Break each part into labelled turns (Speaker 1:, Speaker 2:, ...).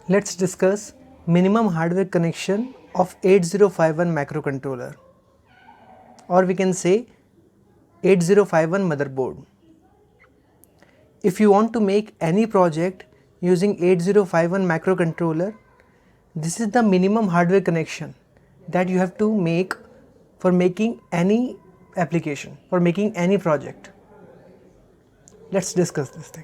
Speaker 1: Let's discuss minimum hardware connection of 8051 microcontroller, or we can say 8051 motherboard. If you want to make any project using 8051 microcontroller, this is the minimum hardware connection that you have to make for making any application, for making any project. Let's discuss this thing.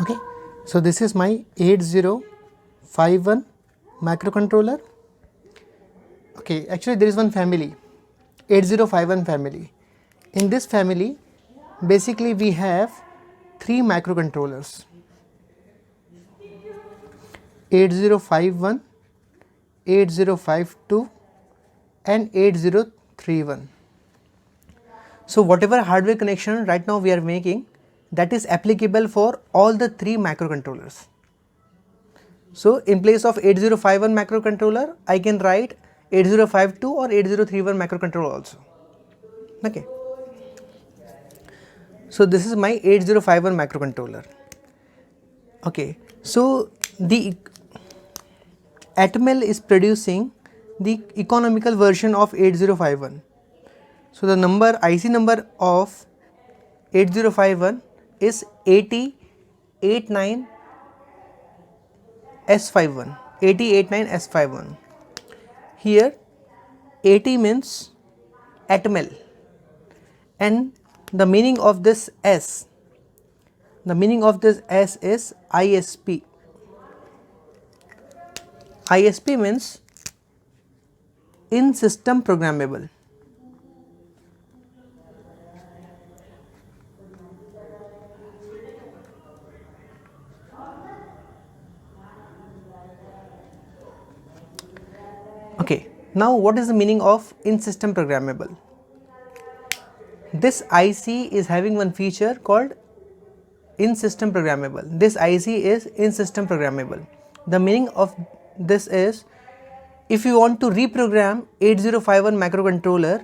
Speaker 1: Okay, so this is my 8051 microcontroller. Okay, actually there is one family, 8051 family. In this family, basically we have three microcontrollers: 8051, 8052 and 8031. So whatever hardware connection right now we are making, that is applicable for all the three microcontrollers. So in place of 8051 microcontroller, I can write 8052 or 8031 microcontroller also. Okay. So this is my 8051 microcontroller. Okay. So the Atmel is producing the economical version of 8051. So the IC number of 8051 is 8089S51. 8089S51. Here 80 means Atmel, and the meaning of this S, is ISP. ISP means in system programmable. Okay, now what is the meaning of in system programmable? This IC is having one feature called in system programmable. This IC is in system programmable. The meaning of this is, if you want to reprogram 8051 microcontroller,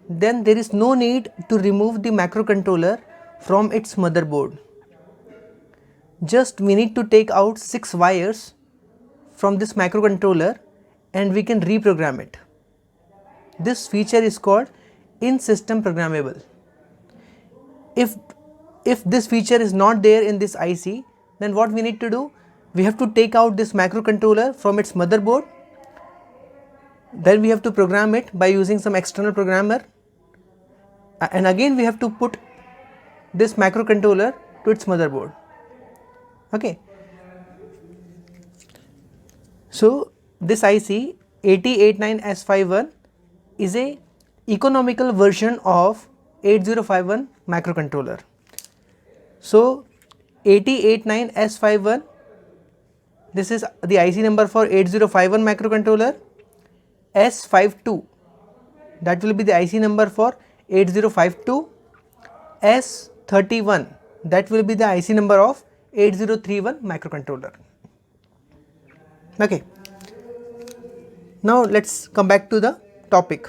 Speaker 1: then there is no need to remove the microcontroller from its motherboard. Just we need to take out 6 wires from this microcontroller and we can reprogram it. This feature is called in system programmable. If this feature is not there in this IC, then what we need to do? We have to take out this microcontroller from its motherboard. Then we have to program it by using some external programmer, and again we have to put this microcontroller to its motherboard. Okay. So this IC 8089S51 is a economical version of 8051 microcontroller. So 8089S51, this is the IC number for 8051 microcontroller. S52, that will be the IC number for 8052. S31, that will be the IC number of 8031 microcontroller. Okay. Now let's come back to the topic.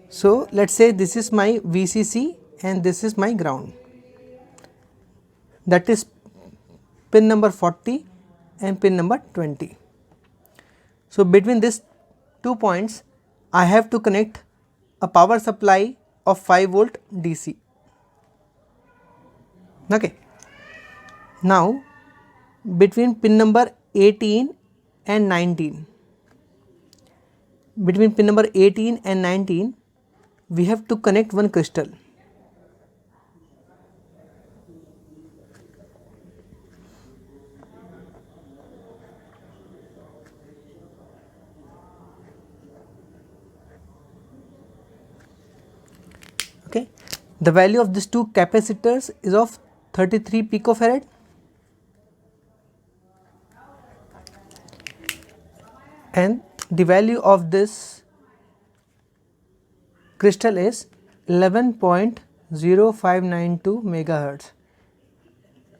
Speaker 1: So let's say this is my VCC and this is my ground. That is pin number 40 and pin number 20. So between these 2 points, I have to connect a power supply of 5 volt DC. Okay. Now between pin number 18 and 19, between pin number 18 and 19, we have to connect one crystal. Okay, the value of these two capacitors is of 33 picofarad, and the value of this crystal is 11.0592 megahertz.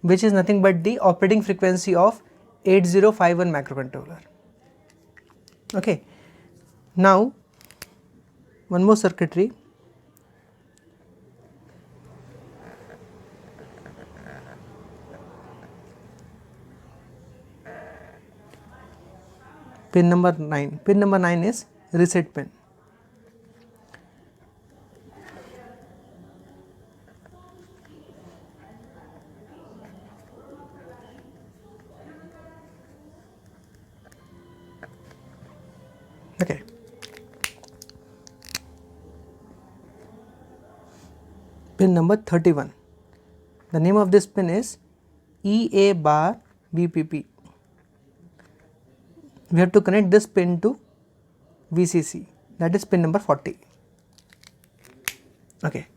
Speaker 1: which is nothing but the operating frequency of 8051 microcontroller. Okay, now one more circuitry. Pin number 9. Pin number 9 is reset pin. Okay. Pin number 31. The name of this pin is EA bar VPP. We have to connect this pin to VCC, that is pin number 40. Okay.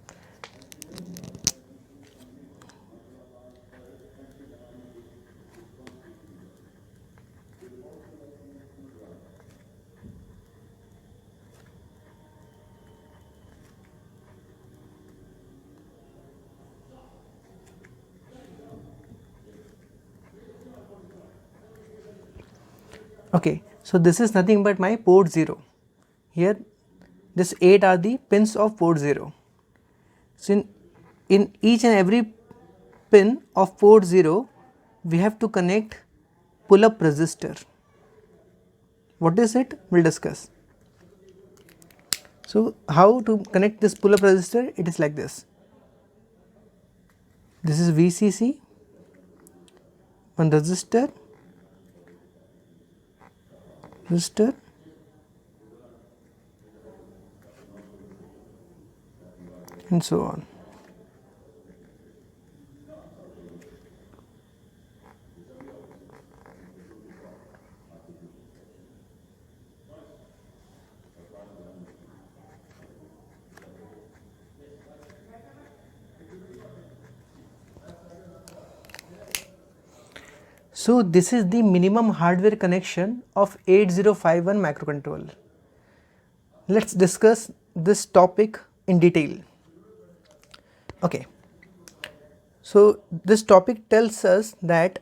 Speaker 1: Okay, so this is nothing but my port 0. Here this 8 are the pins of port 0. So in each and every pin of port 0 we have to connect pull up resistor. What is it? We will discuss. So how to connect this pull up resistor? It is like this. This is VCC, one resistor, and so on. So this is the minimum hardware connection of 8051 microcontroller. Let's discuss this topic in detail. Okay. So this topic tells us that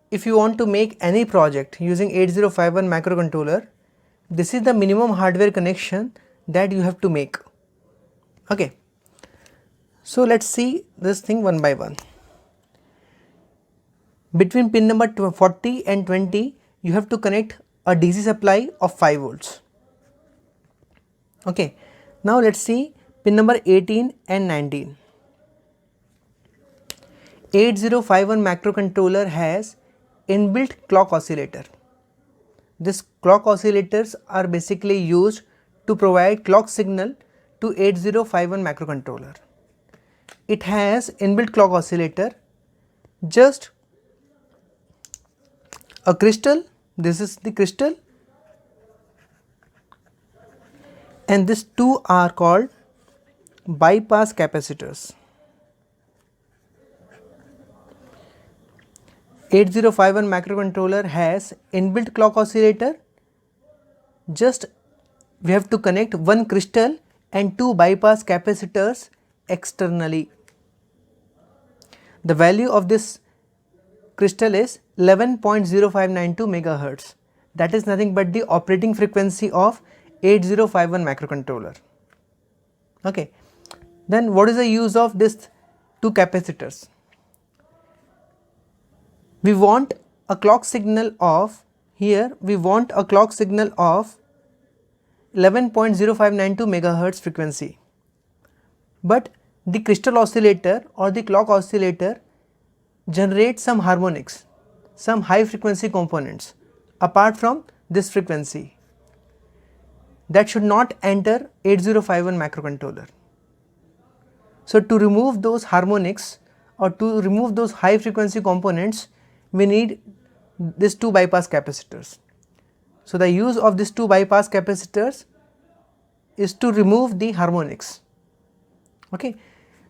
Speaker 1: if you want to make any project using 8051 microcontroller, this is the minimum hardware connection that you have to make. Okay. So let's see this thing one by one. Between pin number 40 and 20 you have to connect a DC supply of 5 volts. Okay. Now let's see pin number 18 and 19. 8051 microcontroller has inbuilt clock oscillator. This clock oscillators are basically used to provide clock signal to 8051 microcontroller. It has inbuilt clock oscillator, just a crystal, this is the crystal, and these two are called bypass capacitors. 8051 microcontroller has inbuilt clock oscillator, just we have to connect one crystal and two bypass capacitors externally. The value of this crystal is 11.0592 megahertz. That is nothing but the operating frequency of 8051 microcontroller. Okay. Then what is the use of this two capacitors? We want a clock signal of, here we want a clock signal of 11.0592 megahertz frequency, but the crystal oscillator or the clock oscillator generates some harmonics, some high frequency components apart from this frequency that should not enter 8051 microcontroller. So to remove those harmonics or to remove those high frequency components, we need these two bypass capacitors. So the use of these two bypass capacitors is to remove the harmonics. Okay.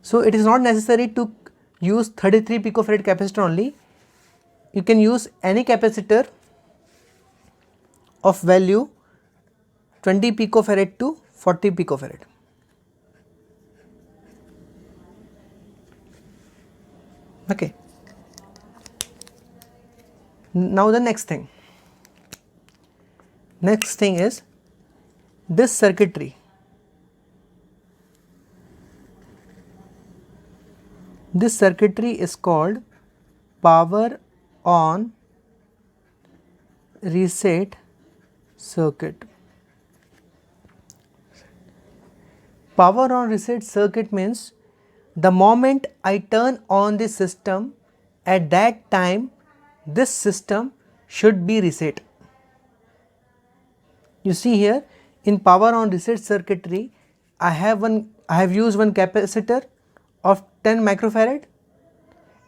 Speaker 1: So it is not necessary to use 33 picofarad capacitor only. You can use any capacitor of value 20 picofarad to 40 picofarad. Okay. Now the next thing is this circuitry. This circuitry is called power on reset circuit. Power on reset circuit means the moment I turn on the system, at that time this system should be reset. You see here in power on reset circuitry, I have used one capacitor of 10 microfarad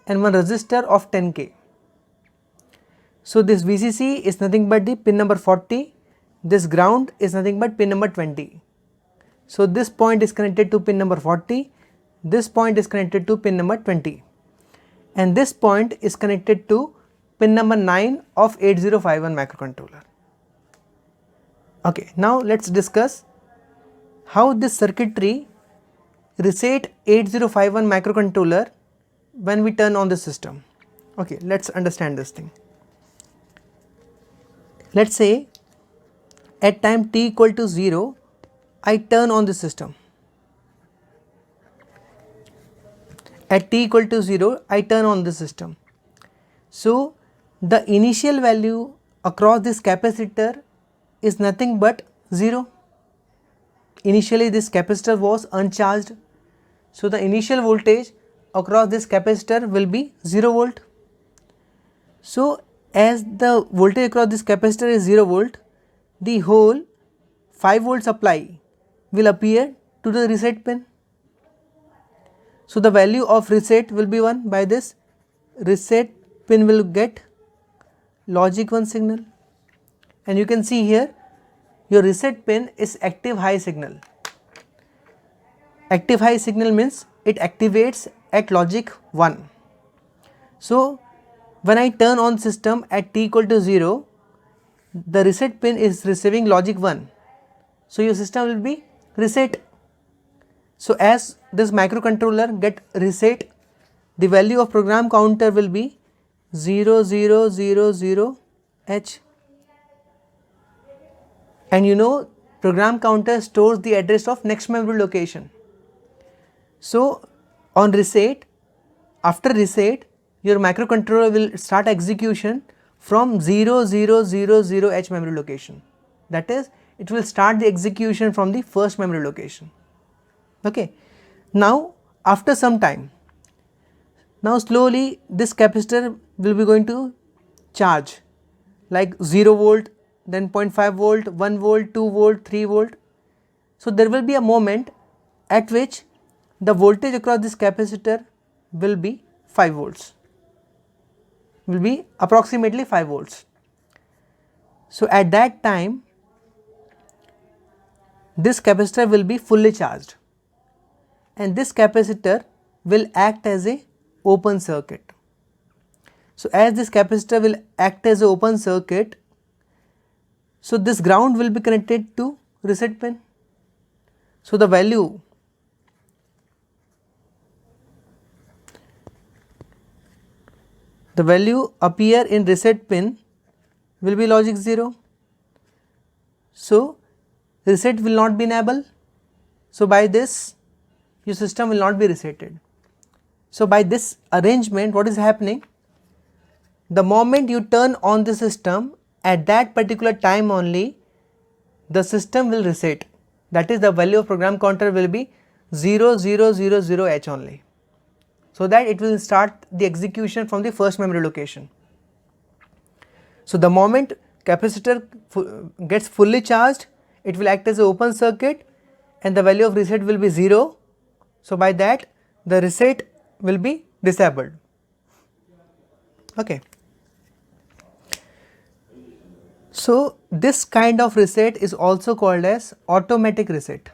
Speaker 1: and one resistor of 10K. So this VCC is nothing but the pin number 40, this ground is nothing but pin number 20. So this point is connected to pin number 40, this point is connected to pin number 20, and this point is connected to pin number 9 of 8051 microcontroller. Okay, now let's discuss how this circuitry reset 8051 microcontroller when we turn on the system. Okay, let's understand this thing. Let's say at time t equal to 0, I turn on the system. At t equal to 0, I turn on the system. So the initial value across this capacitor is nothing but 0. Initially this capacitor was uncharged, so the initial voltage across this capacitor will be 0 volt. So as the voltage across this capacitor is 0 volt, the whole 5 volt supply will appear to the reset pin. So the value of reset will be 1. By this, reset pin will get logic 1 signal, and you can see here your reset pin is active high signal. Active high signal means it activates at logic 1. So when I turn on system at t equal to 0, the reset pin is receiving logic 1. So your system will be reset. So as this microcontroller get reset, the value of program counter will be 0000H. And you know program counter stores the address of next memory location. So on reset, after reset, your microcontroller will start execution from 0000H memory location. That is, it will start the execution from the first memory location. Okay. Now after some time, now slowly this capacitor will be going to charge, like 0 volt, then 0.5 volt, 1 volt, 2 volt, 3 volt. So there will be a moment at which the voltage across this capacitor will be 5 volts, will be approximately 5 volts. So at that time this capacitor will be fully charged, and this capacitor will act as a open circuit. So as this capacitor will act as an open circuit, so this ground will be connected to reset pin. So the value appear in reset pin will be logic 0. So reset will not be enabled. So by this your system will not be resetted. So by this arrangement, what is happening? The moment you turn on the system, at that particular time only the system will reset. That is, the value of program counter will be 0000H only, so that it will start the execution from the first memory location. So the moment capacitor gets fully charged, it will act as an open circuit and the value of reset will be 0. So by that the reset will be disabled. Okay. So this kind of reset is also called as automatic reset.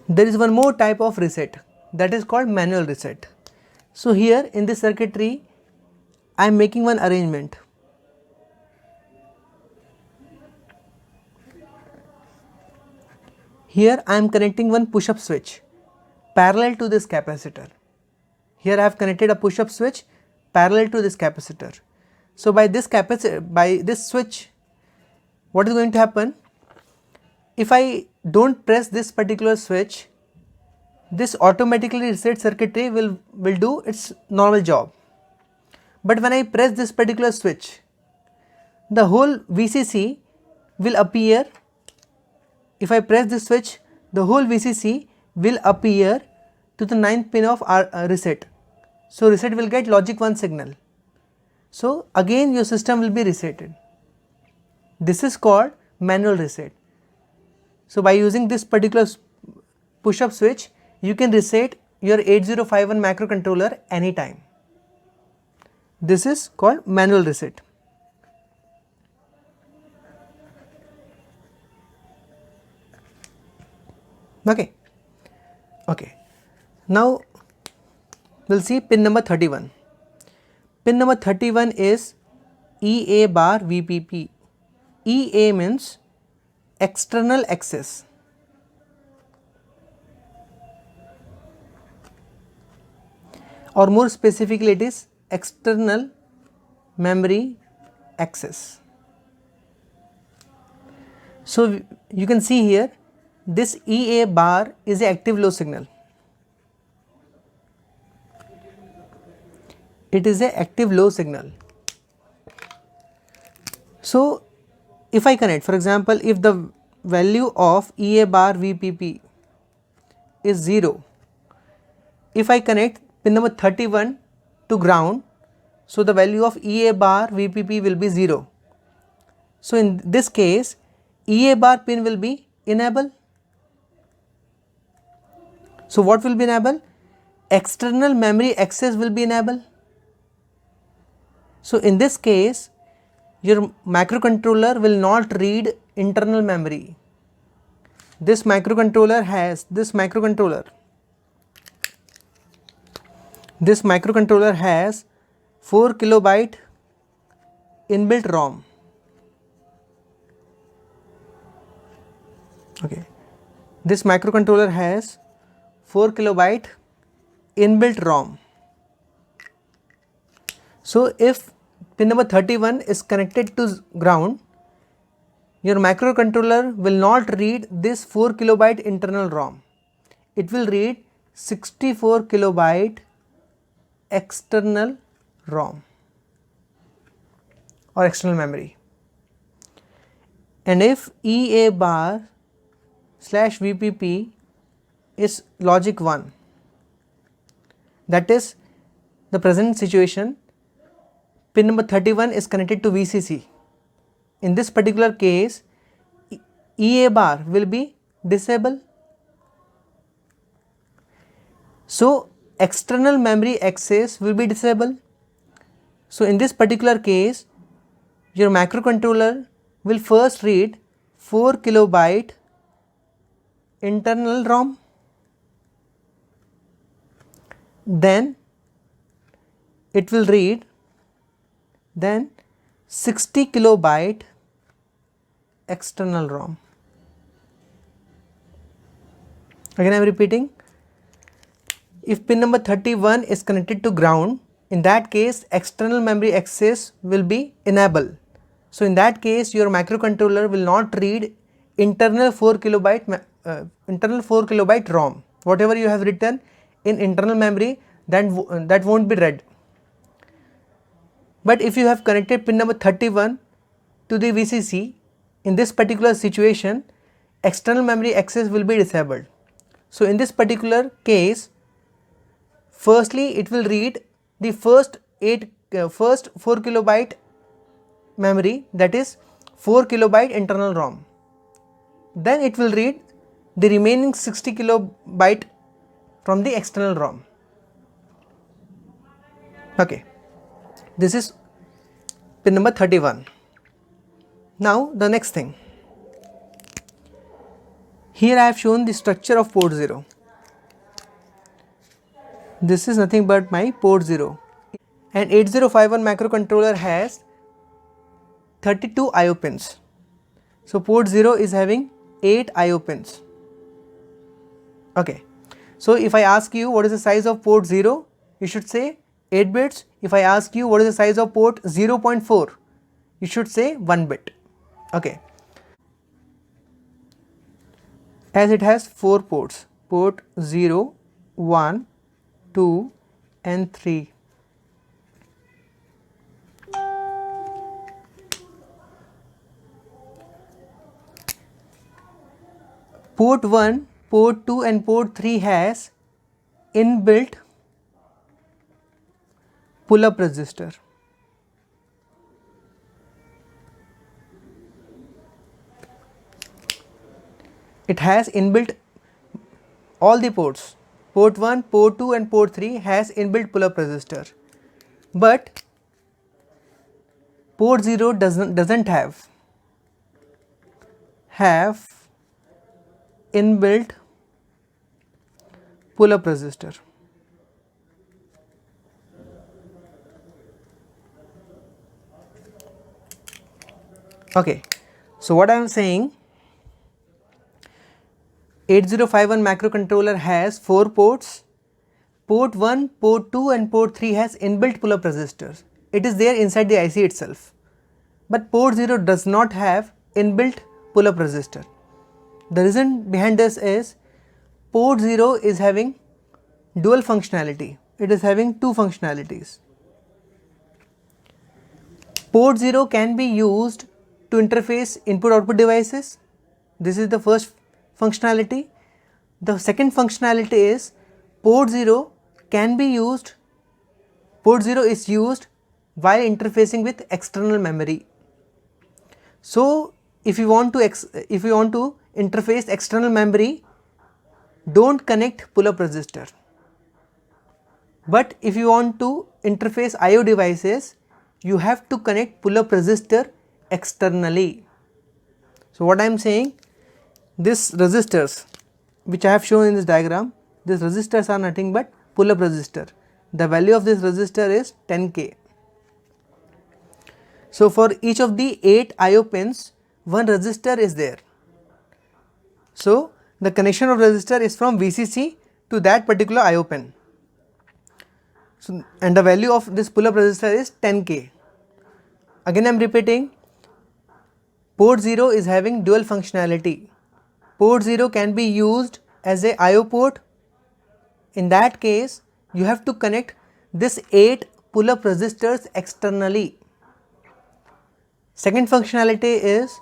Speaker 1: There is one more type of reset, that is called manual reset. So here in this circuitry I am making one arrangement. Here I am connecting one push up switch parallel to this capacitor. Here I have connected a push-up switch parallel to this capacitor. So by this switch, what is going to happen? If I don't press this particular switch, this automatically reset circuitry will do its normal job. But when I press this particular switch, the whole VCC will appear. If I press this switch, the whole VCC will appear to the 9th pin of our reset. So reset will get logic 1 signal. So again your system will be resetted. This is called manual reset. So by using this particular push-up switch, you can reset your 8051 microcontroller anytime. This is called manual reset. Okay. Now we'll see pin number 31. Pin number 31 is EA bar VPP. EA means external access. Or more specifically, it is external memory access. So you can see here, this EA bar is an active low signal. It is an active low signal. So if I connect, for example, if the value of EA bar VPP is 0, if I connect pin number 31 to ground, so the value of EA bar VPP will be 0. So in this case, EA bar pin will be enabled. So what will be enabled? External memory access will be enabled. So in this case, your microcontroller will not read internal memory. This microcontroller has 4 kilobyte inbuilt ROM. Okay, this microcontroller has 4 kilobyte inbuilt ROM. So if pin number 31 is connected to ground, your microcontroller will not read this 4 kilobyte internal ROM. It will read 64 kilobyte external ROM or external memory. And if EA bar slash VPP is logic 1, that is the present situation, pin number 31 is connected to VCC. In this particular case, EA bar will be disabled. So external memory access will be disabled. So in this particular case, your microcontroller will first read 4 kilobyte internal ROM, then it will read 60 kilobyte external ROM. Again I am repeating, if pin number 31 is connected to ground, in that case external memory access will be enabled. So in that case your microcontroller will not read internal 4 kilobyte ROM. Whatever you have written in internal memory, that won't be read. But if you have connected pin number 31 to the VCC, in this particular situation external memory access will be disabled. So in this particular case, firstly it will read the first 4 kilobyte memory, that is 4 kilobyte internal ROM. Then it will read the remaining 60 kilobyte from the external ROM. Okay, this is pin number 31. Now the next thing, here I have shown the structure of port 0. This is nothing but my port 0. And 8051 microcontroller has 32 IO pins. So port 0 is having 8 IO pins. Okay, So if I ask you what is the size of port 0, you should say 8 bits. If I ask you what is the size of port 0.4, you should say 1 bit. Okay. As it has 4 ports, port 0, 1, 2 and 3. Port 1, port 2 and port 3 has inbuilt pull-up resistor. It has inbuilt all the ports. Port 1, port 2 and port 3 has inbuilt pull-up resistor. But port 0 doesn't have inbuilt pull-up resistor. Okay, so what I am saying, 8051 microcontroller has 4 ports. Port 1, port 2 and port 3 has inbuilt pull-up resistors. It is there inside the IC itself. But port 0 does not have inbuilt pull-up resistor. The reason behind this is port 0 is having dual functionality. It is having two functionalities. Port 0 can be used to interface input-output devices. This is the first functionality. The second functionality is port 0 is used while interfacing with external memory. So if you want to interface external memory, don't connect pull-up resistor. But if you want to interface IO devices, you have to connect pull-up resistor externally. So what I am saying, these resistors which I have shown in this diagram, these resistors are nothing but pull-up resistor. The value of this resistor is 10K. So for each of the 8 IO pins, one resistor is there. So the connection of resistor is from VCC to that particular IO pin. So, and the value of this pull-up resistor is 10K. Again I am repeating, port 0 is having dual functionality. Port 0 can be used as a IO port. In that case, you have to connect this 8 pull-up resistors externally. Second functionality is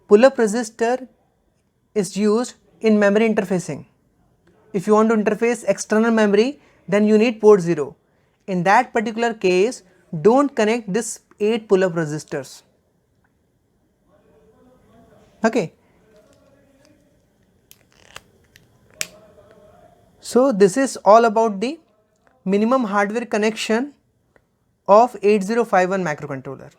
Speaker 1: pull-up resistor is used in memory interfacing. If you want to interface external memory, then you need port 0. In that particular case, don't connect this 8 pull-up resistors. Okay. So this is all about the minimum hardware connection of 8051 microcontroller.